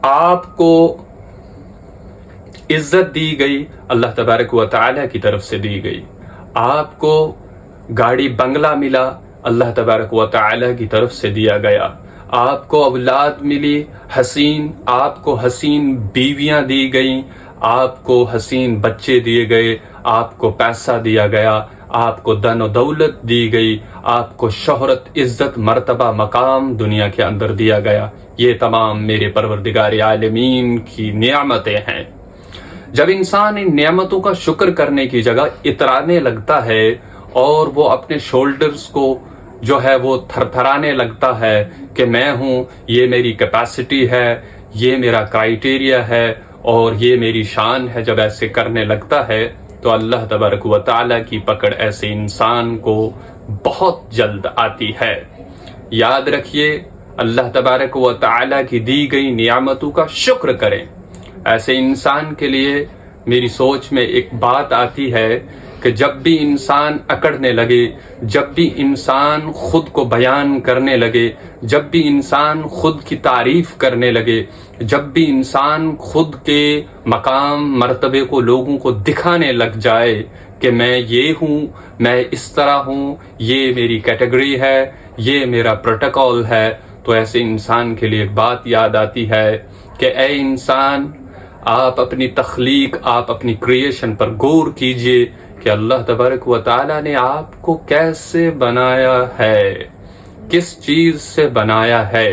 آپ کو عزت دی گئی اللہ تبارک و تعالی کی طرف سے دی گئی، آپ کو گاڑی بنگلہ ملا اللہ تبارک و تعالی کی طرف سے دیا گیا، آپ کو اولاد ملی حسین، آپ کو حسین بیویاں دی گئیں، آپ کو حسین بچے دیے گئے، آپ کو پیسہ دیا گیا، آپ کو دن و دولت دی گئی، آپ کو شہرت، عزت، مرتبہ، مقام دنیا کے اندر دیا گیا۔ یہ تمام میرے پروردگار عالمین کی نعمتیں ہیں۔ جب انسان ان نعمتوں کا شکر کرنے کی جگہ اترانے لگتا ہے اور وہ اپنے شولڈرز کو جو ہے وہ تھر تھرانے لگتا ہے کہ میں ہوں، یہ میری کیپیسٹی ہے، یہ میرا کرائیٹیریا ہے اور یہ میری شان ہے، جب ایسے کرنے لگتا ہے تو اللہ تبارک و تعالیٰ کی پکڑ ایسے انسان کو بہت جلد آتی ہے۔ یاد رکھیے، اللہ تبارک و تعالیٰ کی دی گئی نعمتوں کا شکر کریں۔ ایسے انسان کے لیے میری سوچ میں ایک بات آتی ہے کہ جب بھی انسان اکڑنے لگے، جب بھی انسان خود کو بیان کرنے لگے، جب بھی انسان خود کی تعریف کرنے لگے، جب بھی انسان خود کے مقام مرتبے کو لوگوں کو دکھانے لگ جائے کہ میں یہ ہوں، میں اس طرح ہوں، یہ میری کیٹیگری ہے، یہ میرا پروٹوکول ہے، تو ایسے انسان کے لیے ایک بات یاد آتی ہے کہ اے انسان، آپ اپنی تخلیق، آپ اپنی کریشن پر غور کیجئے کہ اللہ تبارک و تعالیٰ نے آپ کو کیسے بنایا ہے، کس چیز سے بنایا ہے۔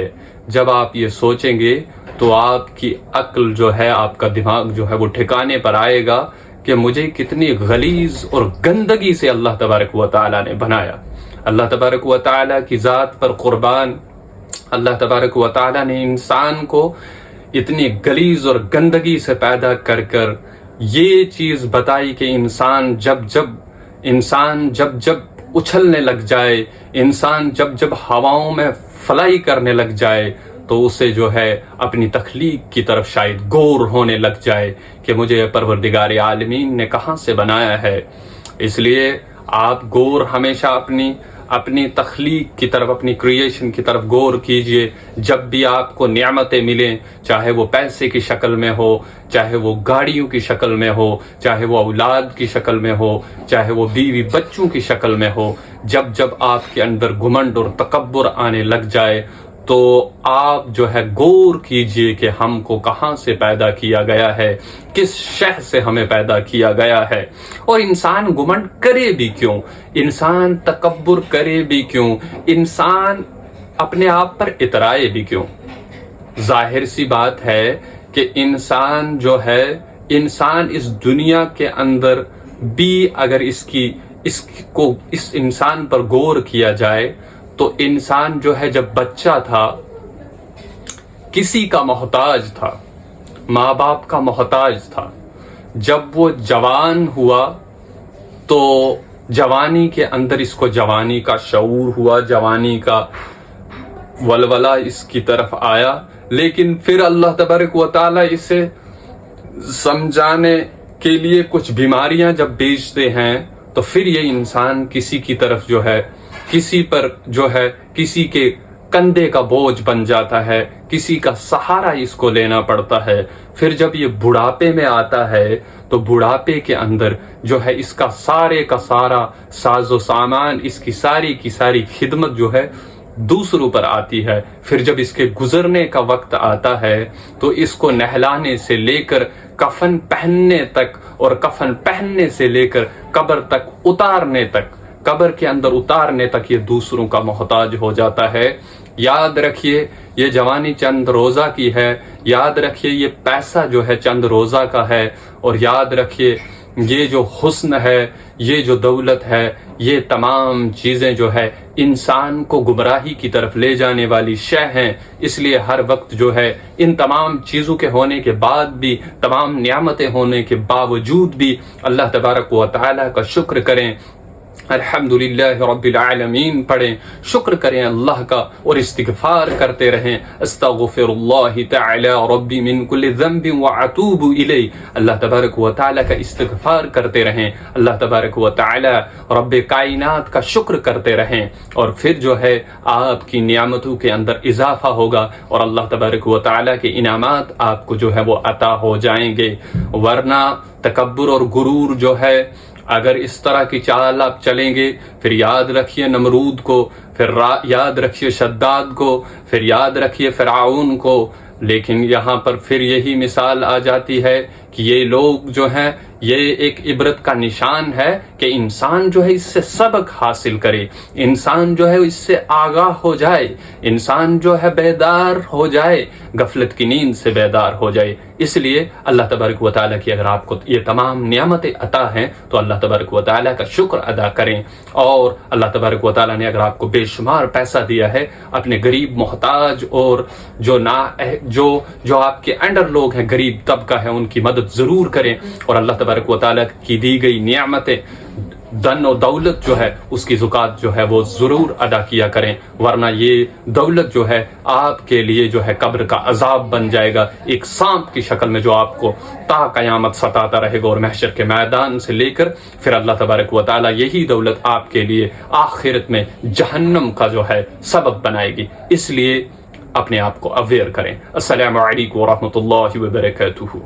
جب آپ یہ سوچیں گے تو آپ کی عقل جو ہے، آپ کا دماغ جو ہے وہ ٹھکانے پر آئے گا کہ مجھے کتنی غلیظ اور گندگی سے اللہ تبارک و تعالیٰ نے بنایا۔ اللہ تبارک و تعالیٰ کی ذات پر قربان، اللہ تبارک و تعالیٰ نے انسان کو اتنی غلیظ اور گندگی سے پیدا کر کر یہ چیز بتائی کہ انسان جب جب اچھلنے لگ جائے، انسان جب ہواؤں میں فلائی کرنے لگ جائے تو اسے جو ہے اپنی تخلیق کی طرف شاید غور ہونے لگ جائے کہ مجھے پروردگار عالمین نے کہاں سے بنایا ہے۔ اس لیے آپ غور ہمیشہ اپنی تخلیق کی طرف، اپنی کریشن کی طرف غور کیجئے۔ جب بھی آپ کو نعمتیں ملیں، چاہے وہ پیسے کی شکل میں ہو، چاہے وہ گاڑیوں کی شکل میں ہو، چاہے وہ اولاد کی شکل میں ہو، چاہے وہ بیوی بچوں کی شکل میں ہو، جب آپ کے اندر گھمنڈ اور تکبر آنے لگ جائے تو آپ جو ہے غور کیجئے کہ ہم کو کہاں سے پیدا کیا گیا ہے، کس شے سے ہمیں پیدا کیا گیا ہے، اور انسان گھمنڈ کرے بھی کیوں، انسان تکبر کرے بھی کیوں، انسان اپنے آپ پر اترائے بھی کیوں۔ ظاہر سی بات ہے کہ انسان جو ہے، انسان اس دنیا کے اندر بھی اگر اس انسان پر غور کیا جائے تو انسان جو ہے جب بچہ تھا کسی کا محتاج تھا، ماں باپ کا محتاج تھا۔ جب وہ جوان ہوا تو جوانی کے اندر اس کو جوانی کا شعور ہوا، جوانی کا ولولہ اس کی طرف آیا، لیکن پھر اللہ تبارک و تعالیٰ اسے سمجھانے کے لیے کچھ بیماریاں جب بیچتے ہیں تو پھر یہ انسان کسی کی طرف جو ہے، کسی پر جو ہے، کسی کے کندھے کا بوجھ بن جاتا ہے، کسی کا سہارا اس کو لینا پڑتا ہے۔ پھر جب یہ بڑھاپے میں آتا ہے تو بڑھاپے کے اندر جو ہے اس کا سارے کا سارا ساز و سامان، اس کی ساری خدمت جو ہے دوسروں پر آتی ہے۔ پھر جب اس کے گزرنے کا وقت آتا ہے تو اس کو نہلانے سے لے کر کفن پہننے تک، اور کفن پہننے سے لے کر قبر تک اتارنے تک، قبر کے اندر اتارنے تک یہ دوسروں کا محتاج ہو جاتا ہے۔ یاد رکھیے یہ جوانی چند روزہ کی ہے، یاد رکھیے یہ پیسہ جو ہے چند روزہ کا ہے، اور یاد رکھیے یہ جو حسن ہے، یہ جو دولت ہے، یہ تمام چیزیں جو ہے انسان کو گمراہی کی طرف لے جانے والی شے ہیں۔ اس لیے ہر وقت جو ہے ان تمام چیزوں کے ہونے کے بعد بھی، تمام نعمتیں ہونے کے باوجود بھی اللہ تبارک و تعالیٰ کا شکر کریں۔ الحمدللہ رب العالمین پڑھیں، شکر کریں اللہ کا اور استغفار کرتے رہیں، استغفر اللہ تعالی ربی من کل ذنب واتوب الیہ، اللہ تبارک و تعالی کا استغفار کرتے رہیں، اللہ تبارک و تعالی رب کائنات کا شکر کرتے رہیں، اور پھر جو ہے آپ کی نعمتوں کے اندر اضافہ ہوگا اور اللہ تبارک و تعالی کے انعامات آپ کو جو ہے وہ عطا ہو جائیں گے۔ ورنہ تکبر اور غرور جو ہے، اگر اس طرح کی چال آپ چلیں گے، پھر یاد رکھیے نمرود کو، پھر یاد رکھیے شداد کو، پھر یاد رکھیے فرعون کو۔ لیکن یہاں پر پھر یہی مثال آ جاتی ہے کہ یہ لوگ جو ہیں، یہ ایک عبرت کا نشان ہے کہ انسان جو ہے اس سے سبق حاصل کرے، انسان جو ہے اس سے آگاہ ہو جائے، انسان جو ہے بیدار ہو جائے، غفلت کی نیند سے بیدار ہو جائے۔ اس لیے اللہ تبارک و تعالیٰ کی اگر آپ کو یہ تمام نعمتیں عطا ہیں تو اللہ تبارک و تعالیٰ کا شکر ادا کریں، اور اللہ تبارک و تعالیٰ نے اگر آپ کو بے شمار پیسہ دیا ہے، اپنے غریب محتاج اور جو آپ کے انڈر لوگ ہیں، غریب طبقہ ہے، ان کی مدد ضرور کریں، اور اللہ تبارک و تعالیٰ کی دی گئی نعمتیں دن و دولت جو ہے اس کی زکوٰۃ جو ہے وہ ضرور ادا کیا کریں، ورنہ یہ دولت جو ہے آپ کے لیے جو ہے قبر کا عذاب بن جائے گا، ایک سانپ کی شکل میں جو آپ کو تا قیامت ستاتا رہے گا، اور محشر کے میدان سے لے کر پھر اللہ تبارک و تعالیٰ یہی دولت آپ کے لیے آخرت میں جہنم کا جو ہے سبب بنائے گی۔ اس لیے اپنے آپ کو اویئر کریں۔ السلام علیکم ورحمۃ اللہ وبرکاتہ۔